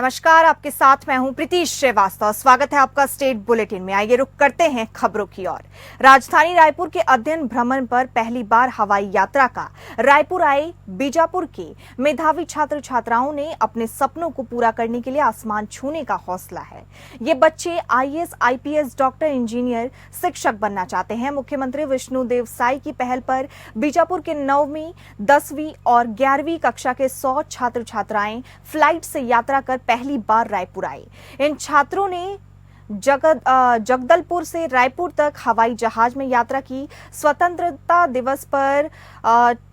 नमस्कार, आपके साथ मैं हूं प्रीतीश श्रीवास्तव। स्वागत है आपका स्टेट बुलेटिन में। आइए रुक करते हैं खबरों की ओर। राजधानी रायपुर के अध्ययन भ्रमण पर पहली बार हवाई यात्रा का रायपुर आए बीजापुर के मेधावी छात्र छात्राओं ने अपने सपनों को पूरा करने के लिए आसमान छूने का हौसला है। ये बच्चे आईएएस, आईपीएस, डॉक्टर, इंजीनियर, शिक्षक बनना चाहते हैं। मुख्यमंत्री विष्णुदेव साई की पहल पर बीजापुर के 9वीं, 10वीं और 11वीं कक्षा के 100 छात्र छात्राएं फ्लाइट से यात्रा कर पहली बार रायपुर आए। इन छात्रों ने जगदलपुर से रायपुर तक हवाई जहाज में यात्रा की। स्वतंत्रता दिवस पर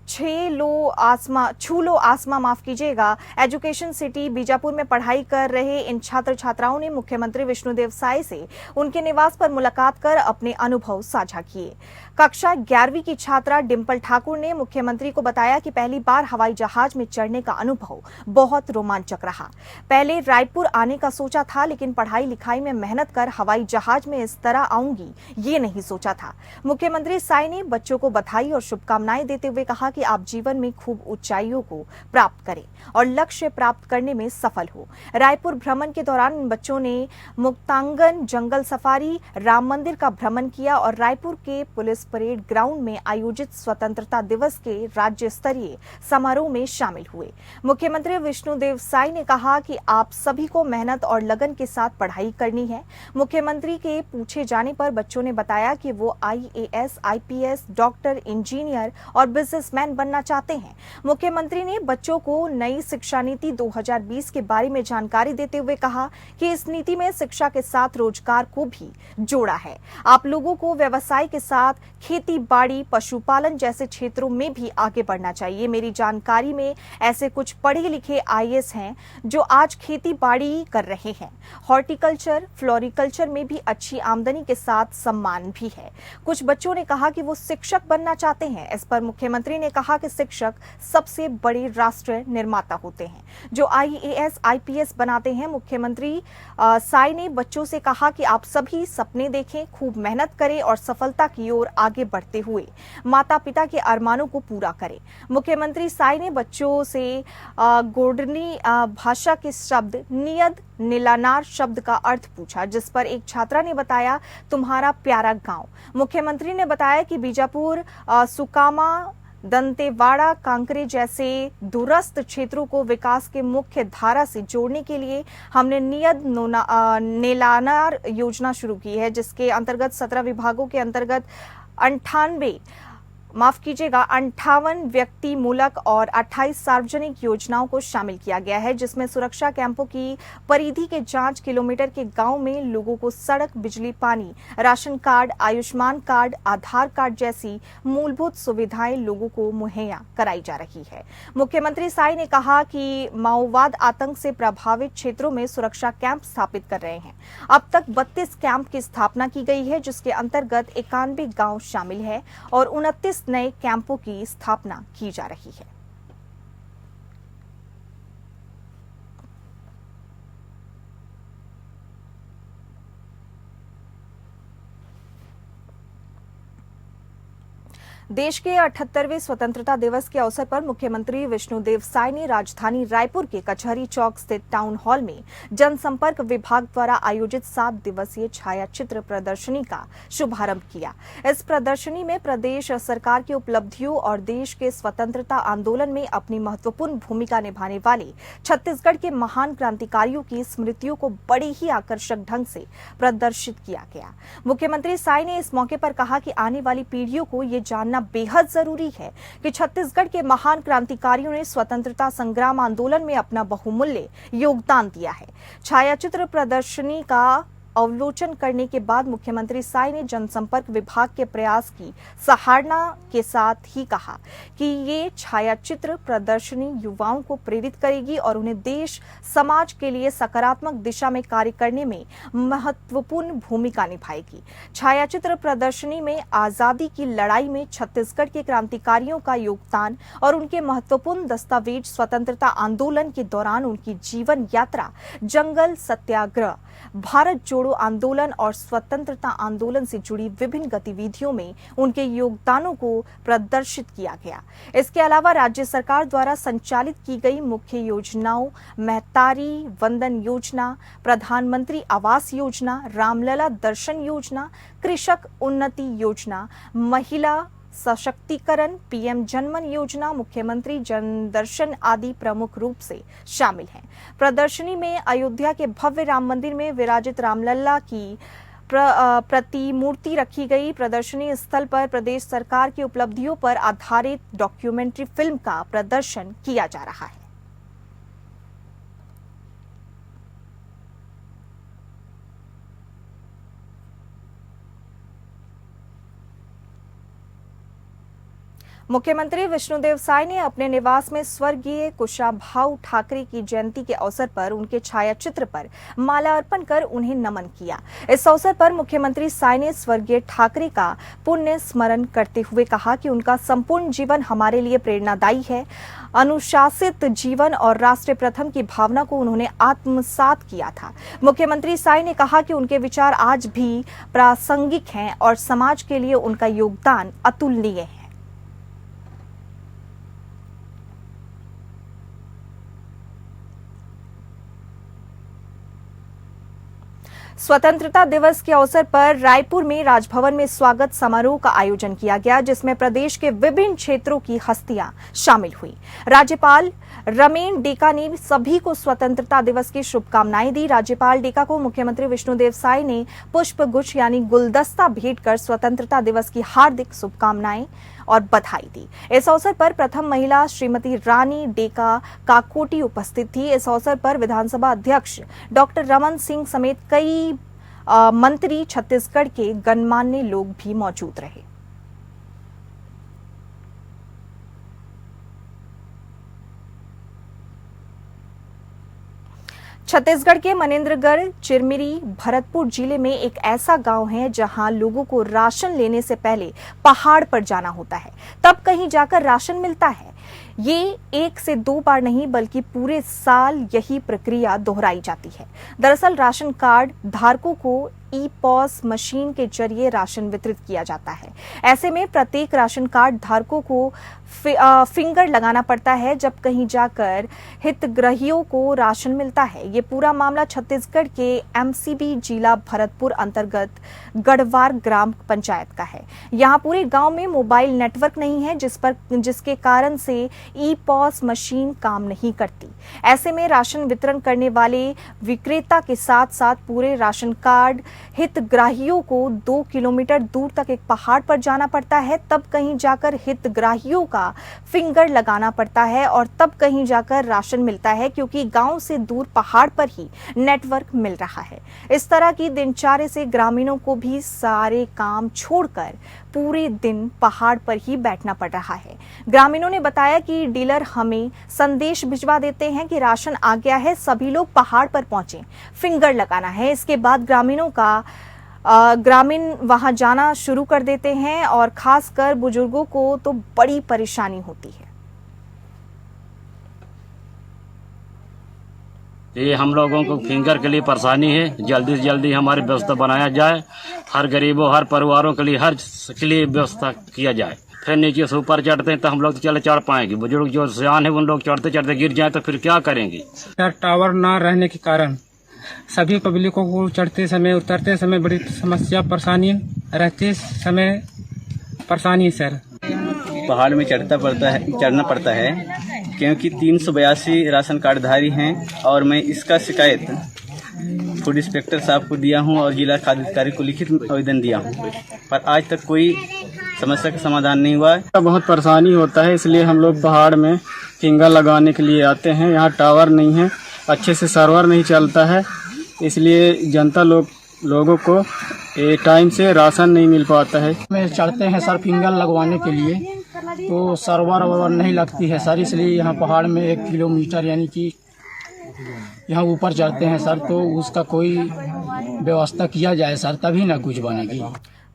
छू लो आसमां माफ कीजिएगा एजुकेशन सिटी बीजापुर में पढ़ाई कर रहे इन छात्र छात्राओं ने मुख्यमंत्री विष्णुदेव साई से उनके निवास पर मुलाकात कर अपने अनुभव साझा किए। कक्षा 11वीं की छात्रा डिंपल ठाकुर ने मुख्यमंत्री को बताया कि पहली बार हवाई जहाज में चढ़ने का अनुभव बहुत रोमांचक रहा। पहले रायपुर आने का सोचा था, लेकिन पढ़ाई लिखाई में मेहनत कर हवाई जहाज में इस तरह आऊंगी ये नहीं सोचा था। मुख्यमंत्री साई ने बच्चों को बधाई और शुभकामनाएं देते हुए कहा कि आप जीवन में खूब ऊंचाइयों को प्राप्त करें और लक्ष्य प्राप्त करने में सफल हो। रायपुर भ्रमण के दौरान बच्चों ने मुक्तांगन, जंगल सफारी, राम मंदिर का भ्रमण किया और रायपुर के पुलिस परेड ग्राउंड में आयोजित स्वतंत्रता दिवस के राज्य स्तरीय समारोह में शामिल हुए। मुख्यमंत्री विष्णुदेव साई ने कहा कि आप सभी को मेहनत और लगन के साथ पढ़ाई करनी है। मुख्यमंत्री के पूछे जाने पर बच्चों ने बताया कि वो आईएएस, आईपीएस, डॉक्टर, इंजीनियर और बिजनेसमैन बनना चाहते हैं। मुख्यमंत्री ने बच्चों को नई शिक्षा नीति 2020 के बारे में जानकारी देते हुए कहा कि इस नीति में शिक्षा के साथ रोजगार को भी जोड़ा है। आप लोगों को व्यवसाय के साथ खेती बाड़ी, पशुपालन जैसे क्षेत्रों में भी आगे बढ़ना चाहिए। मेरी जानकारी में ऐसे कुछ पढ़े लिखे आईएएस हैं जो आज खेती बाड़ी कर रहे हैं। हॉर्टिकल्चर, फ्लोरिकल्चर में भी अच्छी आमदनी के साथ सम्मान भी है। कुछ बच्चों ने कहा कि वो शिक्षक बनना चाहते हैं। इस पर मुख्यमंत्री ने कहा कि शिक्षक सबसे बड़े राष्ट्र निर्माता होते हैं जो आईएएस, आईपीएस बनाते हैं। मुख्यमंत्री साई ने बच्चों से कहा कि आप सभी सपने देखें, खूब मेहनत करें और सफलता की ओर आगे बढ़ते हुए माता पिता के अरमानों को पूरा करें। मुख्यमंत्री साई ने बच्चों से गोंडनी भाषा के शब्द नियद नीलानार शब्द का अर्थ पूछा, जिस पर एक छात्रा ने बताया तुम्हारा प्यारा गांव। मुख्यमंत्री ने बताया कि बीजापुर, सुकामा, दंतेवाड़ा, कांकरे जैसे दूरस्थ क्षेत्रों को विकास के मुख्य धारा से जोड़ने के लिए हमने नियद नीलानार योजना शुरू की है, जिसके अंतर्गत 17 विभागों के अंतर्गत 58 व्यक्ति मूलक और 28 सार्वजनिक योजनाओं को शामिल किया गया है, जिसमें सुरक्षा कैंपों की परिधि के 5 किलोमीटर के गांव में लोगों को सड़क, बिजली, पानी, राशन कार्ड, आयुष्मान कार्ड, आधार कार्ड जैसी मूलभूत सुविधाएं लोगों को मुहैया कराई जा रही है। मुख्यमंत्री साई ने कहा कि माओवाद आतंक से प्रभावित क्षेत्रों में सुरक्षा कैंप स्थापित कर रहे हैं। अब तक 32 कैंप की स्थापना की गई है, जिसके अंतर्गत 91 गाँव शामिल है और 29 नए कैंपों की स्थापना की जा रही है। देश के 78वें स्वतंत्रता दिवस के अवसर पर मुख्यमंत्री विष्णुदेव साई ने राजधानी रायपुर के कचहरी चौक स्थित टाउन हॉल में जनसंपर्क विभाग द्वारा आयोजित 7 दिवसीय छायाचित्र प्रदर्शनी का शुभारंभ किया। इस प्रदर्शनी में प्रदेश सरकार की उपलब्धियों और देश के स्वतंत्रता आंदोलन में अपनी महत्वपूर्ण भूमिका निभाने वाले छत्तीसगढ़ के महान क्रांतिकारियों की स्मृतियों को बड़ी ही आकर्षक ढंग से प्रदर्शित किया गया। मुख्यमंत्री साई ने इस मौके पर कहा कि आने वाली पीढ़ियों को ये जानना बेहद जरूरी है कि छत्तीसगढ़ के महान क्रांतिकारियों ने स्वतंत्रता संग्राम आंदोलन में अपना बहुमूल्य योगदान दिया है। छायाचित्र प्रदर्शनी का अवलोकन करने के बाद मुख्यमंत्री साई ने जनसंपर्क विभाग के प्रयास की सराहना के साथ ही कहा कि ये छायाचित्र प्रदर्शनी युवाओं को प्रेरित करेगी और उन्हें देश समाज के लिए सकारात्मक दिशा में कार्य करने में महत्वपूर्ण भूमिका निभाएगी। छायाचित्र प्रदर्शनी में आजादी की लड़ाई में छत्तीसगढ़ के क्रांतिकारियों का योगदान और उनके महत्वपूर्ण दस्तावेज, स्वतंत्रता आंदोलन के दौरान उनकी जीवन यात्रा, जंगल सत्याग्रह, भारत जोड़ो छोड़ो आंदोलन और स्वतंत्रता आंदोलन से जुड़ी विभिन्न गतिविधियों में उनके योगदानों को प्रदर्शित किया गया। इसके अलावा राज्य सरकार द्वारा संचालित की गई मुख्य योजनाओं महतारी वंदन योजना, प्रधानमंत्री आवास योजना, रामलला दर्शन योजना, कृषक उन्नति योजना, महिला सशक्तिकरण, पीएम जनमन योजना, मुख्यमंत्री जनदर्शन आदि प्रमुख रूप से शामिल हैं। प्रदर्शनी में अयोध्या के भव्य राम मंदिर में विराजित रामलला की प्रतिमूर्ति रखी गई। प्रदर्शनी स्थल पर प्रदेश सरकार की उपलब्धियों पर आधारित डॉक्यूमेंट्री फिल्म का प्रदर्शन किया जा रहा है। मुख्यमंत्री विष्णुदेव साय ने अपने निवास में स्वर्गीय कुशाभाऊ ठाकरे की जयंती के अवसर पर उनके छायाचित्र पर माला अर्पण कर उन्हें नमन किया। इस अवसर पर मुख्यमंत्री साय ने स्वर्गीय ठाकरे का पुण्य स्मरण करते हुए कहा कि उनका संपूर्ण जीवन हमारे लिए प्रेरणादायी है। अनुशासित जीवन और राष्ट्र प्रथम की भावना को उन्होंने आत्मसात किया था। मुख्यमंत्री साय ने कहा कि उनके विचार आज भी प्रासंगिक हैं और समाज के लिए उनका योगदान अतुलनीय है। स्वतंत्रता दिवस के अवसर पर रायपुर में राजभवन में स्वागत समारोह का आयोजन किया गया, जिसमें प्रदेश के विभिन्न क्षेत्रों की हस्तियां शामिल हुई। राज्यपाल रमेन डेका ने सभी को स्वतंत्रता दिवस की शुभकामनाएं दी। राज्यपाल डेका को मुख्यमंत्री विष्णुदेव साय ने पुष्प गुच्छ यानी गुलदस्ता भेंट कर स्वतंत्रता दिवस की हार्दिक शुभकामनाएं और बधाई दी। इस अवसर पर प्रथम महिला श्रीमती रानी डेका काकोटी उपस्थित थी। इस अवसर पर विधानसभा अध्यक्ष डॉक्टर रमन सिंह समेत कई मंत्री, छत्तीसगढ़ के गणमान्य लोग भी मौजूद रहे। छत्तीसगढ़ के मनेन्द्रगढ़, चिरमिरी, भरतपुर जिले में एक ऐसा गांव है जहां लोगों को राशन लेने से पहले पहाड़ पर जाना होता है, तब कहीं जाकर राशन मिलता है। ये एक से दो बार नहीं बल्कि पूरे साल यही प्रक्रिया दोहराई जाती है। दरअसल राशन कार्ड धारकों को ई-पॉस मशीन के जरिए राशन वितरित किया जाता है। ऐसे में प्रत्येक राशन कार्ड धारकों को फिंगर लगाना पड़ता है, जब कहीं जाकर हितग्राहियों को राशन मिलता है। ये पूरा मामला छत्तीसगढ़ के एमसीबी जिला भरतपुर अंतर्गत गढ़वार ग्राम पंचायत का है। यहाँ पूरे गांव में मोबाइल नेटवर्क नहीं है, जिसके कारण से ई-पॉस मशीन काम नहीं करती। ऐसे में राशन वितरण करने वाले विक्रेता के साथ साथ पूरे राशन कार्ड हितग्राहियों को 2 किलोमीटर दूर तक एक पहाड़ पर जाना पड़ता है, तब कहीं जाकर हितग्राहियों का फिंगर लगाना पड़ता है और तब कहीं जाकर राशन मिलता है, क्योंकि गांव से दूर पहाड़ पर ही नेटवर्क मिल रहा है। इस तरह की दिनचर्या से ग्रामीणों को भी सारे काम छोड़कर पूरे दिन पहाड़ पर ही बैठना पड़ रहा है। ग्रामीणों ने बताया कि डीलर हमें संदेश भिजवा देते हैं कि राशन आ गया है, सभी लोग पहाड़ पर पहुंचे, फिंगर लगाना है। इसके बाद ग्रामीण वहां जाना शुरू कर देते हैं और खासकर बुजुर्गों को तो बड़ी परेशानी होती है। ये हम लोगों को फिंगर के लिए परेशानी है, जल्दी से जल्दी हमारी व्यवस्था बनाया जाए। हर गरीबों, हर परिवारों के लिए, हर के लिए व्यवस्था किया जाए। फिर नीचे से ऊपर चढ़ते हैं तो हम लोग तो चढ़ पाएंगे, बुजुर्ग जो सियान है उन लोग चढ़ते चढ़ते गिर जाए तो फिर क्या करेंगे। टावर ना रहने के कारण सभी पब्लिकों को चढ़ते समय उतरते समय बड़ी समस्या परेशानी रहते समय परेशानी सर। पहाड़ में चढ़ना पड़ता है क्योंकि 382 राशन कार्डधारी हैं और मैं इसका शिकायत फूड इंस्पेक्टर साहब को दिया हूं और जिला खाद्य अधिकारी को लिखित आवेदन दिया हूं, पर आज तक कोई समस्या का समाधान नहीं हुआ। बहुत परेशानी होता है, इसलिए हम लोग पहाड़ में फिंगर लगाने के लिए आते हैं। यहाँ टावर नहीं है, अच्छे से सर्वर नहीं चलता है, इसलिए जनता लोगों को टाइम से राशन नहीं मिल पाता है। में चढ़ते हैं सर फिंगर लगवाने के लिए, तो सर्वर नहीं लगती है सर, इसलिए यहाँ पहाड़ में 1 किलोमीटर यानी कि यहाँ ऊपर चढ़ते हैं सर, तो उसका कोई व्यवस्था किया जाए सर, तभी ना कुछ बनेगी।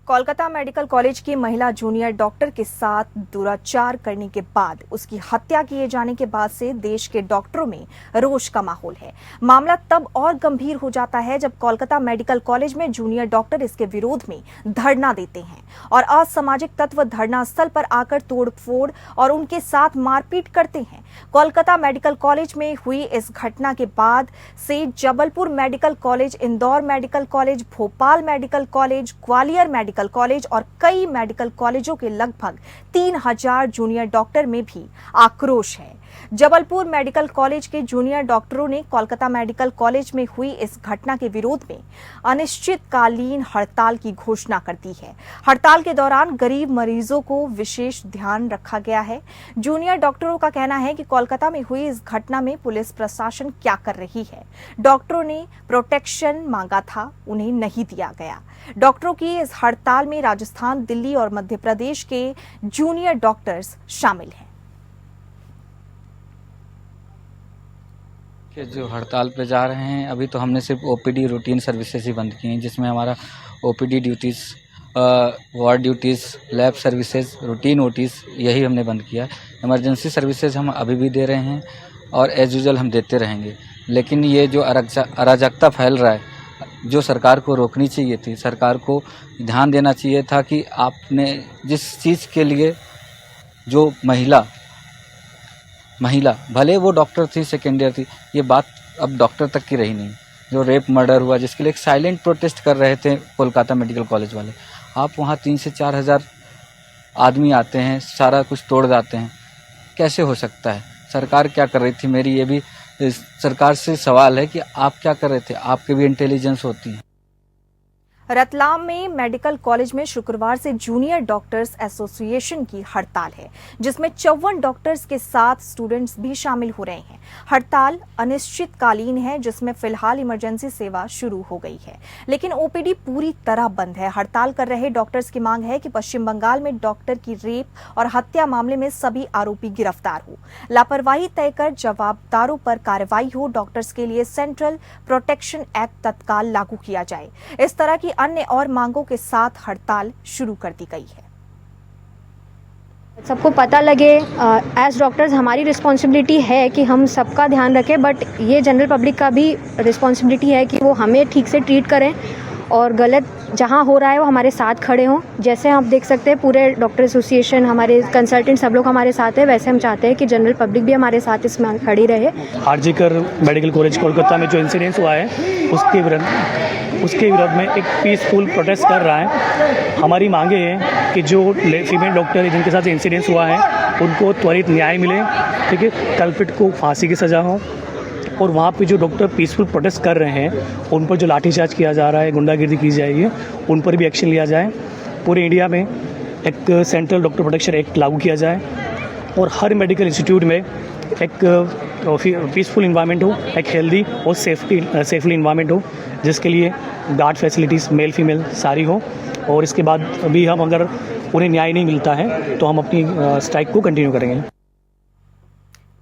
कोलकाता मेडिकल कॉलेज की महिला जूनियर डॉक्टर के साथ दुराचार करने के बाद उसकी हत्या किए जाने के बाद से देश के डॉक्टरों में रोष का माहौल है। मामला तब और गंभीर हो जाता है जब कोलकाता मेडिकल कॉलेज में जूनियर डॉक्टर इसके विरोध में धरना देते हैं और असामाजिक तत्व धरना स्थल पर आकर तोड़फोड़ और उनके साथ मारपीट करते हैं। कोलकाता मेडिकल कॉलेज में हुई इस घटना के बाद से Jabalpur medical college, Indore medical college, Bhopal medical college, Gwalior medical college और कई मेडिकल कॉलेजों के लगभग 3000 जूनियर डॉक्टर में भी आक्रोश है। जबलपुर मेडिकल कॉलेज के जूनियर डॉक्टरों ने कोलकाता मेडिकल कॉलेज में हुई इस घटना के विरोध में अनिश्चितकालीन हड़ताल की घोषणा कर दी है। हड़ताल के दौरान गरीब मरीजों को विशेष ध्यान रखा गया है। जूनियर डॉक्टरों का कहना है कि कोलकाता में हुई इस घटना में पुलिस प्रशासन क्या कर रही है। डॉक्टरों ने प्रोटेक्शन मांगा था, उन्हें नहीं दिया गया। डॉक्टरों की इस हड़ताल में राजस्थान, दिल्ली और मध्य प्रदेश के जूनियर डॉक्टर्स शामिल हैं। कि जो हड़ताल पे जा रहे हैं, अभी तो हमने सिर्फ ओपीडी रूटीन सर्विसेज ही बंद की हैं, जिसमें हमारा OPD duties, ward duties, lab services, routine OTs यही हमने बंद किया। इमरजेंसी सर्विसेज हम अभी भी दे रहे हैं और एज यूजुअल हम देते रहेंगे। लेकिन ये जो अराजकता फैल रहा है, जो सरकार को रोकनी चाहिए थी, सरकार को ध्यान देना चाहिए था कि आपने जिस चीज़ के लिए जो महिला भले वो डॉक्टर थी, सेकेंड ईयर थी, ये बात अब डॉक्टर तक की रही नहीं। जो रेप मर्डर हुआ, जिसके लिए एक साइलेंट प्रोटेस्ट कर रहे थे कोलकाता मेडिकल कॉलेज वाले, आप वहाँ 3 से 4 हज़ार आदमी आते हैं, सारा कुछ तोड़ जाते हैं, कैसे हो सकता है? सरकार क्या कर रही थी? मेरी ये भी सरकार से सवाल है कि आप क्या कर रहे थे? आपके भी इंटेलिजेंस होती है। रतलाम में मेडिकल कॉलेज में शुक्रवार से जूनियर डॉक्टर्स एसोसिएशन की हड़ताल है, जिसमें 54 डॉक्टर्स के साथ स्टूडेंट्स भी शामिल हो रहे हैं। हड़ताल अनिश्चितकालीन है, जिसमें फिलहाल इमरजेंसी सेवा शुरू हो गई है, लेकिन ओपीडी पूरी तरह बंद है। हड़ताल कर रहे डॉक्टर्स की मांग है कि पश्चिम बंगाल में डॉक्टर की रेप और हत्या मामले में सभी आरोपी गिरफ्तार हो, लापरवाही तय कर जवाबदारों पर कार्रवाई हो, डॉक्टर्स के लिए सेंट्रल प्रोटेक्शन एक्ट तत्काल लागू किया जाए। इस तरह की अन्य और मांगों के साथ हड़ताल शुरू कर दी गई है। सबको पता लगे, एज डॉक्टर्स हमारी रिस्पॉन्सिबिलिटी है कि हम सबका ध्यान रखें, बट ये जनरल पब्लिक का भी रिस्पॉन्सिबिलिटी है कि वो हमें ठीक से ट्रीट करें और गलत जहाँ हो रहा है वो हमारे साथ खड़े हों। जैसे आप देख सकते हैं पूरे डॉक्टर एसोसिएशन, हमारे कंसल्टेंट सब लोग हमारे साथ है, वैसे हम चाहते हैं कि जनरल पब्लिक भी हमारे साथ इसमें खड़ी रहे। आरजीकर मेडिकल कॉलेज कोलकाता में जो इंसिडेंस हुआ है उसके विरोध में एक पीसफुल प्रोटेस्ट कर रहा है। हमारी मांगे हैं कि जो फीमेल डॉक्टर जिनके साथ इंसिडेंस हुआ है उनको त्वरित न्याय मिले, ठीक है, कल्प्रिट को फांसी की सज़ा हो, और वहाँ पे जो डॉक्टर पीसफुल प्रोटेस्ट कर रहे हैं उन पर जो लाठीचार्ज किया जा रहा है, गुंडागिर्दी की जाएगी, उन पर भी एक्शन लिया जाए। पूरे इंडिया में एक सेंट्रल डॉक्टर प्रोटेक्शन एक्ट लागू किया जाए और हर मेडिकल इंस्टीट्यूट में एक पीसफुल इन्वायरमेंट हो, एक हेल्दी और सेफली इन्वायरमेंट हो, जिसके लिए गार्ड फैसिलिटीज़ मेल फीमेल सारी हो। और इसके बाद भी हम अगर उन्हें न्याय नहीं मिलता है तो हम अपनी स्ट्राइक को कंटिन्यू करेंगे।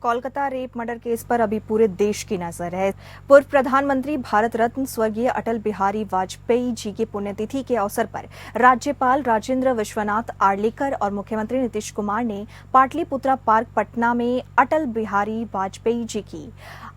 कोलकाता रेप मर्डर केस पर अभी पूरे देश की नजर है। पूर्व प्रधानमंत्री भारत रत्न स्वर्गीय अटल बिहारी वाजपेयी जी की पुण्यतिथि के अवसर पर राज्यपाल राजेंद्र विश्वनाथ आर्लेकर और मुख्यमंत्री नीतीश कुमार ने पाटलिपुत्रा पार्क पटना में अटल बिहारी वाजपेयी जी की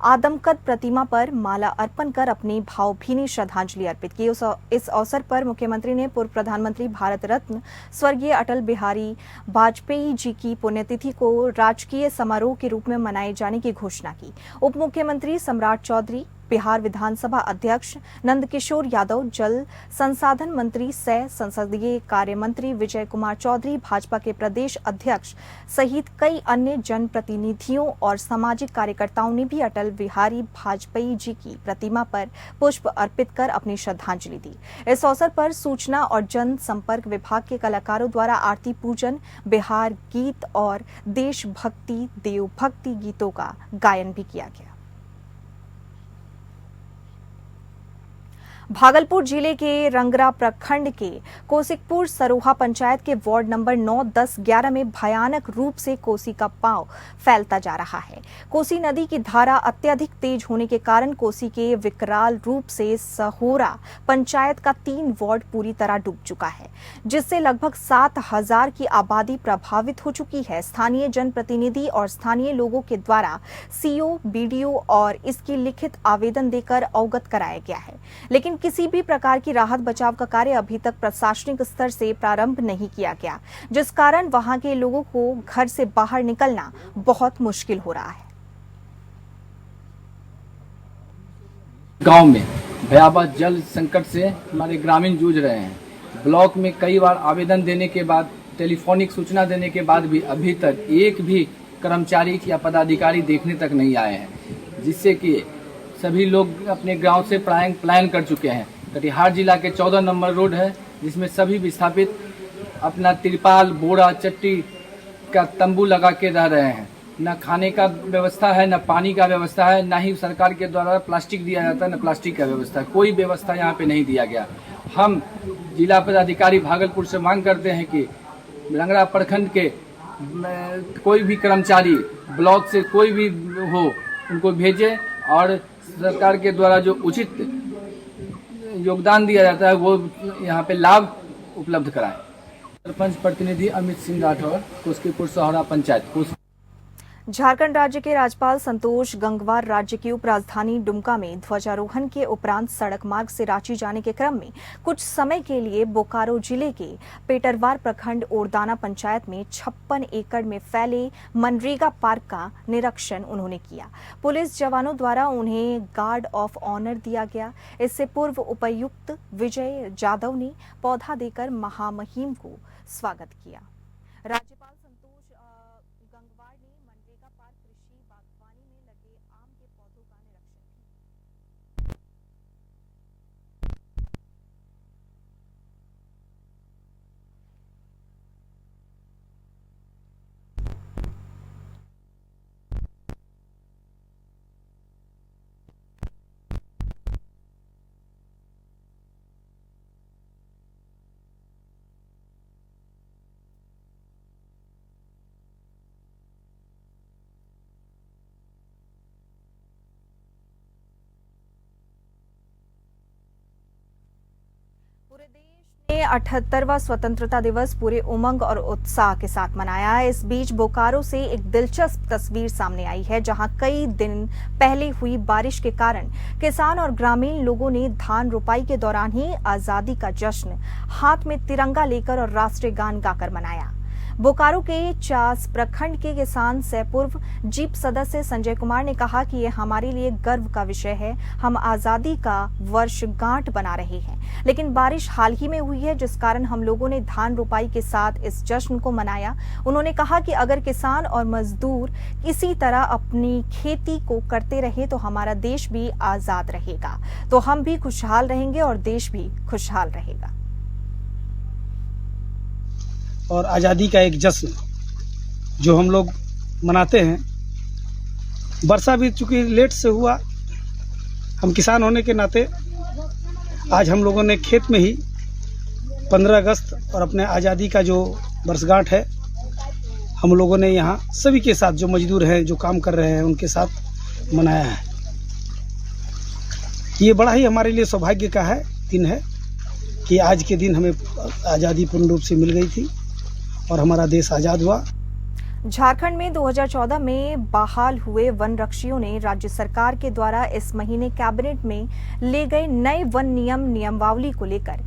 आदमकद प्रतिमा पर माला अर्पण कर अपनी भावभीनी श्रद्धांजलि अर्पित की। इस अवसर पर मुख्यमंत्री ने पूर्व प्रधानमंत्री भारत रत्न स्वर्गीय अटल बिहारी वाजपेयी जी की पुण्यतिथि को राजकीय समारोह के रूप में मनाए जाने की घोषणा की। उप मुख्यमंत्री सम्राट चौधरी, बिहार विधानसभा अध्यक्ष नंदकिशोर यादव, जल संसाधन मंत्री सह संसदीय कार्य मंत्री विजय कुमार चौधरी, भाजपा के प्रदेश अध्यक्ष सहित कई अन्य जनप्रतिनिधियों और सामाजिक कार्यकर्ताओं ने भी अटल बिहारी वाजपेयी जी की प्रतिमा पर पुष्प अर्पित कर अपनी श्रद्धांजलि दी। इस अवसर पर सूचना और जन संपर्क विभाग के कलाकारों द्वारा आरती पूजन, बिहार गीत और देशभक्ति, देवभक्ति गीतों का गायन भी किया गया। भागलपुर जिले के रंगरा प्रखंड के कोसिकपुर सरोहा पंचायत के वार्ड नंबर 9, 10, 11 में भयानक रूप से कोसी का पांव फैलता जा रहा है। कोसी नदी की धारा अत्यधिक तेज होने के कारण कोसी के विकराल रूप से सहोरा पंचायत का 3 वार्ड पूरी तरह डूब चुका है, जिससे लगभग 7,000 की आबादी प्रभावित हो चुकी है। स्थानीय जनप्रतिनिधि और स्थानीय लोगों के द्वारा सीओ, बीडीओ और इसकी लिखित आवेदन देकर अवगत कराया गया है, लेकिन किसी भी प्रकार की राहत बचाव का कार्य अभी तक प्रशासनिक स्तर से प्रारंभ नहीं किया गया, जिस कारण वहां के लोगों को घर से बाहर निकलना बहुत मुश्किल हो रहा है। गांव में भयावह जल संकट से हमारे ग्रामीण जूझ रहे हैं। ब्लॉक में कई बार आवेदन देने के बाद, टेलीफोनिक सूचना देने के बाद भी अभी तक एक भी कर्मचारी या पदाधिकारी देखने तक नहीं आए हैं, जिससे कि सभी लोग अपने गांव से पलायन कर चुके हैं। कटिहार जिला के 14 नंबर रोड है, जिसमें सभी विस्थापित अपना तिरपाल, बोरा, चट्टी का तंबू लगा के रह रहे हैं। न खाने का व्यवस्था है, न पानी का व्यवस्था है, न ही सरकार के द्वारा प्लास्टिक दिया जाता है, न प्लास्टिक का व्यवस्था है। कोई व्यवस्था यहाँ पे नहीं दिया गया। हम जिला पदाधिकारी भागलपुर से मांग करते हैं कि रंगरा प्रखंड के कोई भी कर्मचारी ब्लॉक से कोई भी हो, उनको भेजें और सरकार के द्वारा जो उचित योगदान दिया जाता है वो यहाँ पे लाभ उपलब्ध कराएं। सरपंच प्रतिनिधि अमित सिंह राठौर, कोसिकपुर सहोरा पंचायत। झारखंड राज्य के राज्यपाल संतोष गंगवार राज्य की उप राजधानी दुमका में ध्वजारोहण के उपरांत सड़क मार्ग से रांची जाने के क्रम में कुछ समय के लिए बोकारो जिले के पेटरवार प्रखंड ओरदाना पंचायत में 56 एकड़ में फैले मनरेगा पार्क का निरीक्षण उन्होंने किया। पुलिस जवानों द्वारा उन्हें गार्ड ऑफ ऑनर दिया गया। इससे पूर्व उपायुक्त विजय जाधव ने पौधा देकर महामहिम को स्वागत किया। राज्यपाल गंगवार ने मनरेगा पार्क कृषि बागवानी में लगे आम के पौधों का निरीक्षण किया। पूरे देश ने 78वां स्वतंत्रता दिवस पूरे उमंग और उत्साह के साथ मनाया। इस बीच बोकारो से एक दिलचस्प तस्वीर सामने आई है, जहां कई दिन पहले हुई बारिश के कारण किसान और ग्रामीण लोगों ने धान रोपाई के दौरान ही आजादी का जश्न हाथ में तिरंगा लेकर और राष्ट्रीय गान गाकर मनाया। बोकारो के चास प्रखंड के किसान सह पूर्व जीप सदस्य संजय कुमार ने कहा कि यह हमारे लिए गर्व का विषय है। हम आजादी का वर्षगांठ बना रहे हैं, लेकिन बारिश हाल ही में हुई है, जिस कारण हम लोगों ने धान रोपाई के साथ इस जश्न को मनाया। उन्होंने कहा कि अगर किसान और मजदूर इसी तरह अपनी खेती को करते रहे तो हमारा देश भी आजाद रहेगा, तो हम भी खुशहाल रहेंगे और देश भी खुशहाल रहेगा। और आज़ादी का एक जश्न जो हम लोग मनाते हैं। वर्षा भी चूँकि लेट से हुआ, हम किसान होने के नाते आज हम लोगों ने खेत में ही 15 अगस्त और अपने आज़ादी का जो वर्षगांठ है, हम लोगों ने यहाँ सभी के साथ, जो मजदूर हैं, जो काम कर रहे हैं, उनके साथ मनाया है। ये बड़ा ही हमारे लिए सौभाग्य का दिन है कि आज के दिन हमें आज़ादी पूर्ण रूप से मिल गई थी और हमारा देश आज़ाद हुआ। झारखंड में 2014 में बहाल हुए वन रक्षियों ने राज्य सरकार के द्वारा इस महीने कैबिनेट में ले गए नए वन नियमावली को लेकर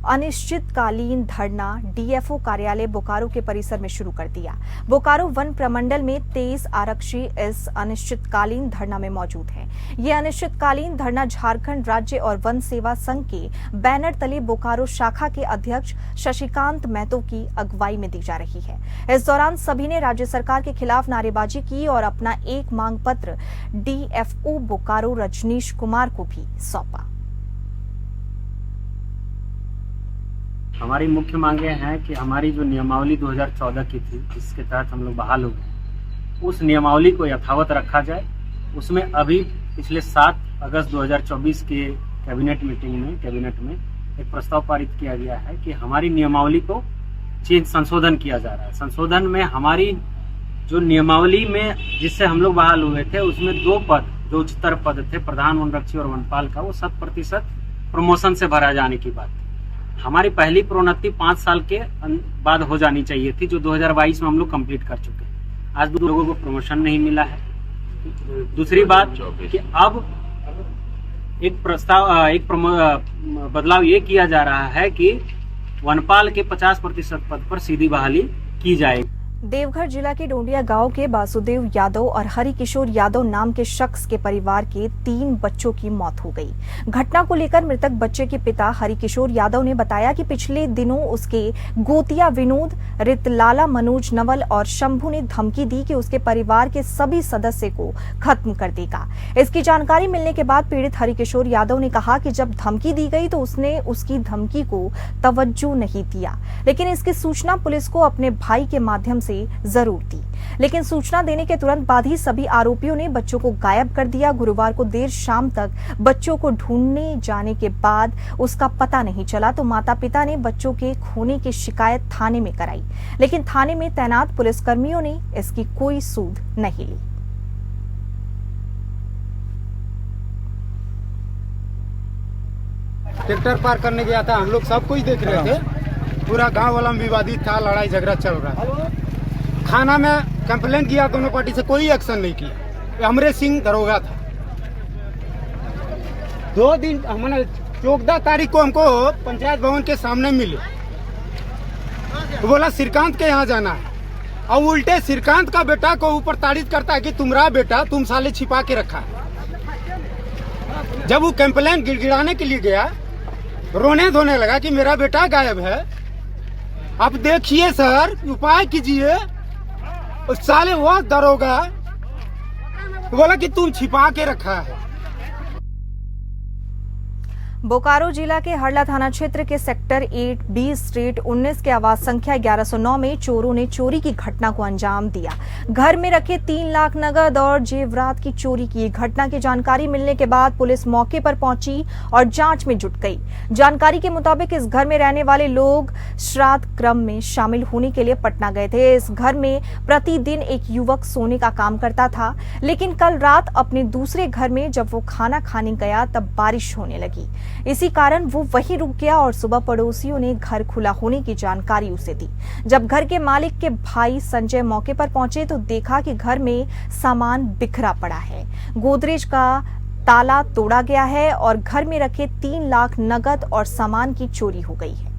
अनिश्चितकालीन धरना डीएफओ कार्यालय बोकारो के परिसर में शुरू कर दिया। बोकारो वन प्रमंडल में 23 आरक्षी इस अनिश्चितकालीन धरना में मौजूद हैं। ये अनिश्चितकालीन धरना झारखंड राज्य और वन सेवा संघ के बैनर तले बोकारो शाखा के अध्यक्ष शशिकांत महतो की अगुवाई में दी जा रही है। इस दौरान सभी ने राज्य सरकार के खिलाफ नारेबाजी की और अपना एक मांग पत्र डीएफओ बोकारो रजनीश कुमार को भी सौंपा। हमारी मुख्य मांगे हैं कि हमारी जो नियमावली 2014 की थी, जिसके तहत हम लोग बहाल हो गए, उस नियमावली को यथावत रखा जाए। उसमें अभी पिछले 7 अगस्त 2024 के कैबिनेट में एक प्रस्ताव पारित किया गया है कि हमारी नियमावली को संशोधन किया जा रहा है। संशोधन में हमारी जो नियमावली में जिससे हम लोग बहाल हुए थे उसमें दो उच्चतर पद थे, प्रधान वनरक्षी और वनपाल का, वो 100% प्रमोशन से भरा जाने की बात थी। हमारी पहली प्रोन्नति 5 साल के बाद हो जानी चाहिए थी, जो 2022 में हम लोग कंप्लीट कर चुके हैं। आज 2 लोगों को प्रमोशन नहीं मिला है। दूसरी बात कि अब एक बदलाव ये किया जा रहा है कि वनपाल के 50% पद पर सीधी बहाली की जाएगी। देवघर जिला के डोंडिया गांव के वासुदेव यादव और हरि किशोर यादव नाम के शख्स के परिवार के 3 बच्चों की मौत हो गई। घटना को लेकर मृतक बच्चे के पिता हरि किशोर यादव ने बताया कि पिछले दिनों उसके गोतिया विनोद, रितलाला मनोज नवल और शंभू ने धमकी दी कि उसके परिवार के सभी सदस्य को खत्म कर देगा। इसकी जानकारी मिलने के बाद पीड़ित हरि किशोर यादव ने कहा कि जब धमकी दी गई तो उसने उसकी धमकी को तवज्जो नहीं दिया, लेकिन इसकी सूचना पुलिस को अपने भाई के माध्यम से जरूर दी। लेकिन सूचना देने के तुरंत बाद ही सभी आरोपियों ने बच्चों को गायब कर दिया। गुरुवार को देर शाम तक बच्चों को ढूंढने जाने के बाद उसका पता नहीं चला तो माता पिता ने बच्चों के खोने की शिकायत थाने में कराई, लेकिन थाने में तैनात पुलिसकर्मियों ने इसकी कोई सूद नहीं ली। ट्रैक्टर पार करने गया था, हम लोग सब कुछ देख रहे थे, पूरा गांव वाला में विवादित था, लड़ाई झगड़ा चल रहा था। थाना में कंप्लेंट किया, दोनों पार्टी से कोई एक्शन नहीं किया। अमरेश सिंह दरोगा था। 2 दिन हमने 14 तारीख को हमको पंचायत भवन के सामने मिले, तो बोला श्रीकांत के यहाँ जाना है, और उल्टे श्रीकांत का बेटा को ऊपर तारीफ करता है कि तुम्हारा बेटा तुम साले छिपा के रखा है। जब वो कंप्लेंट गिड़गिड़ाने के लिए गया, रोने धोने लगा कि मेरा बेटा गायब है। अब देखिए सर, उपाय कीजिए। उस साले वो दरोगा बोला कि तुम छिपा के रखा है। बोकारो जिला के हरला थाना क्षेत्र के सेक्टर 8B स्ट्रीट 19 के आवास संख्या 1109 में चोरों ने चोरी की घटना को अंजाम दिया। घर में रखे 3 लाख नगद और जेवरात की चोरी की घटना की जानकारी मिलने के बाद पुलिस मौके पर पहुंची और जांच में जुट गई। जानकारी के मुताबिक इस घर में रहने वाले लोग श्राद्ध क्रम में शामिल होने के लिए पटना गए थे। इस घर में प्रतिदिन एक युवक सोने का काम करता था, लेकिन कल रात अपने दूसरे घर में जब वो खाना खाने गया तब बारिश होने लगी। इसी कारण वो वहीं रुक गया और सुबह पड़ोसियों ने घर खुला होने की जानकारी उसे दी। जब घर के मालिक के भाई संजय मौके पर पहुंचे तो देखा कि घर में सामान बिखरा पड़ा है। गोदरेज का ताला तोड़ा गया है और घर में रखे 3 लाख नगद और सामान की चोरी हो गई है।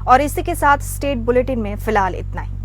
और इसी के साथ स्टेट बुलेटिन में फिलहाल इतना ही।